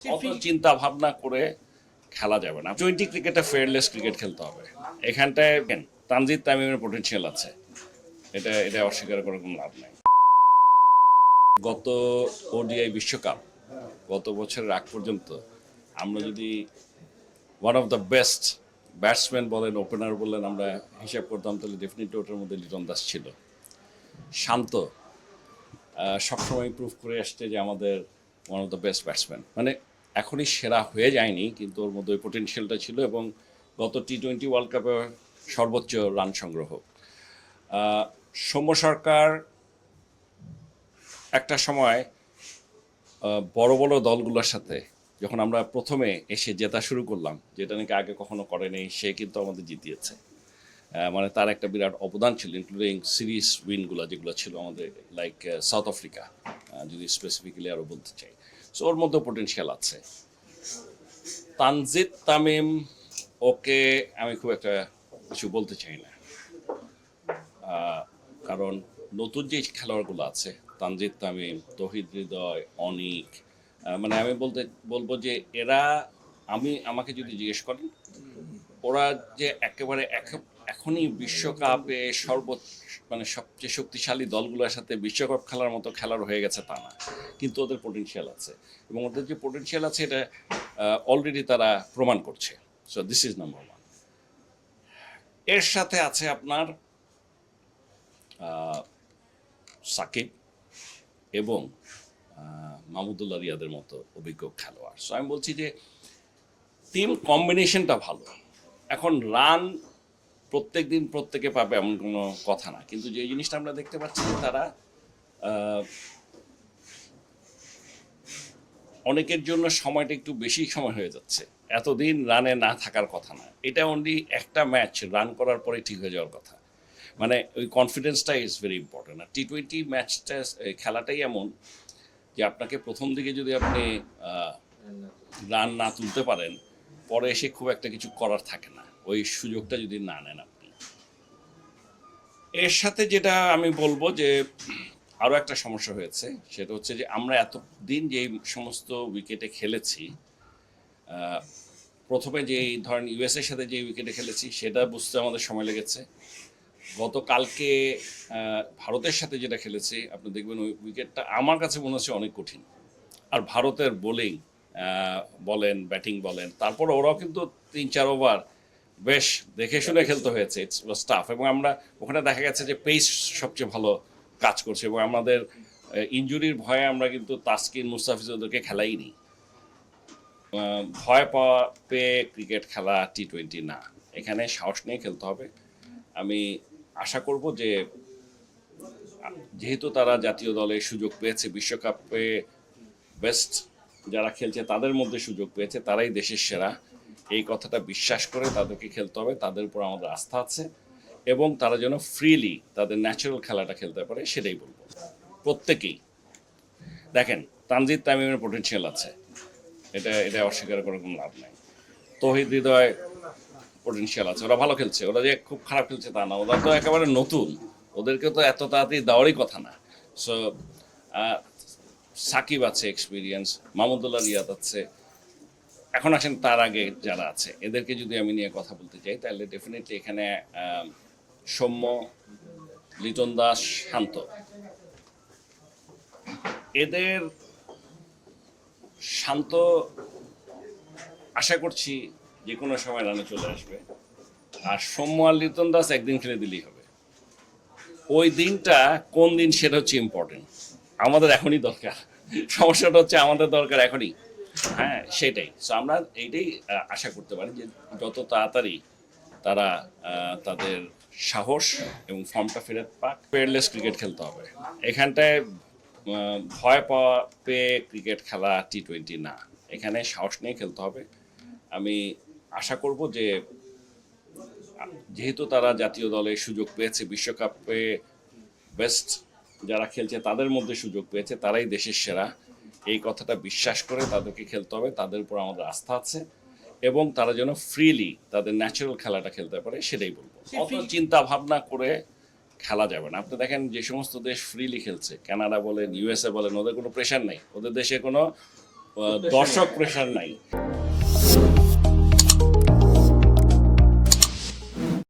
অত চিন্তা ভাবনা করে খেলা যাবে না। টোয়েন্টি ক্রিকেটে ফেয়ারলেস ক্রিকেট খেলতে হবে। এখানটায় তানজিদ তামিমের পটেনশিয়াল আছে, এটা এটা অস্বীকার করার কোনো লাভ নাই। গত ওডিআই বিশ্বকাপ, গত বছরের আগ পর্যন্ত আমরা যদি one of the best batsman বলেন, ওপেনার বলেন, আমরা হিসাব করতাম, তাহলে ডেফিনেটলি ওটার মধ্যে লিটন দাস ছিল। শান্ত সবসময় প্রুভ করে আসছে যে আমাদের one of the best batsman, মানে এখনই সেরা হয়ে যায়নি, কিন্তু ওর মধ্যে ওই পোটেনশিয়ালটা ছিল। এবং গত টি-20 ওয়ার্ল্ড কাপে সর্বোচ্চ রান সংগ্রহ। সৌম্য সরকার একটা সময় বড় বড় দলগুলোর সাথে যখন আমরা প্রথমে এসে জেতা শুরু করলাম, যেটা নাকি আগে কখনো করেনি, সে কিন্তু আমাদের জিতিয়েছে। মানে তার একটা বিরাট অবদান ছিল, ইনক্লুডিং সিরিজ উইনগুলো যেগুলো ছিল আমাদের, লাইক সাউথ আফ্রিকা, যদি স্পেসিফিক্যালি আরও বলতে চাই। সো ওর মধ্যে পোটেনশিয়াল আছে। তানজিদ তামিম, ওকে আমি খুব একটা কিছু বলতে চাই না, কারণ নতুন যে খেলোয়াড়গুলো আছে, তানজিদ তামিম, তৌহিদ হৃদয়, অনিক, মানে আমি বলবো যে এরা, আমাকে যদি জিজ্ঞেস করেন, ওরা যে একেবারে এখনই বিশ্বকাপে মানে সবচেয়ে শক্তিশালী দলগুলোর সাথে বিশ্বকাপ খেলার মতো খেলার হয়ে গেছে তা না, কিন্তু ওদের পোটেনশিয়াল আছে, এবং ওদের যে পোটেনশিয়াল আছে এটা অলরেডি তারা প্রমাণ করছে। So this is number one. এর সাথে আছে আপনার সাকিব এবং মাহমুদুল্লাহ রিয়াদের মতো অভিজ্ঞ খেলোয়াড়। সো আমি বলছি যে টিম কম্বিনেশনটা ভালো। এখন রান প্রত্যেক দিন প্রত্যেকে পাবে এমন কোনো কথা না, কিন্তু যে জিনিসটা আমরা দেখতে পাচ্ছি যে তারা অনেকের জন্য সময়টা একটু বেশি সময় হয়ে যাচ্ছে, এতদিন রানে না থাকার কথা না, এটা অনলি একটা ম্যাচ রান করার পরে ঠিক হয়ে যাওয়ার কথা। মানে ওই কনফিডেন্সটা ইজ ভেরি ইম্পর্টেন্ট। আর টি-20 ম্যাচটা, খেলাটাই এমন যে আপনাকে প্রথম দিকে যদি আপনি রান না তুলতে পারেন, পরে এসে খুব একটা কিছু করার থাকে না, ওই সুযোগটা যদি না নেন আপনি। এর সাথে যেটা আমি বলবো যে আরও একটা সমস্যা হয়েছে, সেটা হচ্ছে যে আমরা এতদিন যে সমস্ত উইকেটে খেলেছি, প্রথমে যেই ধরেন ইউএসএর সাথে যে উইকেটে খেলেছি সেটা বুঝতে আমাদের সময় লেগেছে। গতকালকে ভারতের সাথে যেটা খেলেছি, আপনি দেখবেন ওই উইকেটটা আমার কাছে মনে হচ্ছে অনেক কঠিন। আর ভারতের বোলিং বলেন, ব্যাটিং বলেন, তারপর ওরাও কিন্তু 3-4 ওভার বেশ দেখে শুনে খেলতে হয়েছে, ইটস ওয়াজ টাফ। এবং আমরা ওখানে দেখা গেছে যে পেস সবচেয়ে ভালো কাজ করছে, এবং আমাদের ইনজুরির ভয়ে আমরা কিন্তু তাসকিন, মুস্তাফিজ ওদেরকে খেলাইনি। ভয় পেয়ে ক্রিকেট খেলা টি-20 না, এখানে সাহস নিয়ে খেলতে হবে। আমি আশা করব যে যেহেতু তারা জাতীয় দলে সুযোগ পেয়েছে, বিশ্বকাপে বেস্ট যারা খেলছে তাদের মধ্যে সুযোগ পেয়েছে, তারাই দেশের সেরা, এই কথাটা বিশ্বাস করে তাদেরকে খেলতে হবে। তাদের উপর আমাদের আস্থা আছে, এবং তারা যেন ফ্রিলি তাদের ন্যাচারাল খেলাটা খেলতে পারে, সেটাই বলবো। প্রত্যেকেই দেখেন, তানজিদ তামিমের পোটেনশিয়াল আছে, এটা এটা অস্বীকার করার কোনো লাভ নাই। তৌহিদ হৃদয় পোটেনশিয়াল আছে, ওরা ভালো খেলছে, ওরা যে খুব খারাপ খেলছে তা না, ওরা তো একেবারে নতুন, ওদেরকে তো এত তাড়াতাড়ি দেওয়ারই কথা না। সো সাকিব আছে এক্সপিরিয়েন্স, মাহমুদুল্লাহ রিয়াদ আছে। এখন আসেন তার আগে যারা আছে, এদেরকে যদি আমি নিয়ে কথা বলতে চাই, তাহলে ডেফিনেটলি এখানে সৌম্য, লিটন দাস, শান্ত, এদের শান্ত আশা করছি যে কোনো সময় রানে চলে আসবে। আর সৌম্য আর লিটন দাস একদিন খেলে দিলেই হবে। ওই দিনটা কোন দিন সেটা হচ্ছে ইম্পর্টেন্ট, আমাদের এখনই দরকার। সমস্যাটা হচ্ছে আমাদের দরকার এখনই, হ্যাঁ সেটাই। সো আমরা এইটাই আশা করতে পারি যে যত তাড়াতাড়ি তারা তাদের সাহস এবং ফর্মটা ফেরত পাক। ফেয়ারলেস ক্রিকেট খেলতে হবে, এখানটায় ভয় পেয়ে ক্রিকেট খেলা টি-20 না, এখানে সাহস নিয়ে খেলতে হবে। আমি আশা করব যে যেহেতু তারা জাতীয় দলে সুযোগ পেয়েছে, বিশ্বকাপে বেস্ট যারা খেলছে তাদের মধ্যে সুযোগ পেয়েছে, তারাই দেশের সেরা, এই কথাটা বিশ্বাস করে তাদেরকে খেলতে হবে। তাদের উপর আমাদের আস্থা আছে, এবং তারা যেন ফ্রিলি তাদের ন্যাচারাল খেলাটা খেলতে পারে, সেটাই বলবো। অত চিন্তা ভাবনা করে খেলা যাবে না। আপনি দেখেন যে সমস্ত দেশ ফ্রিলি খেলছে, কানাডা বলেন, ইউএসএ বলেন, ওদের কোনো প্রেশার নেই, ওদের দেশে কোনো দর্শক প্রেশার নাই।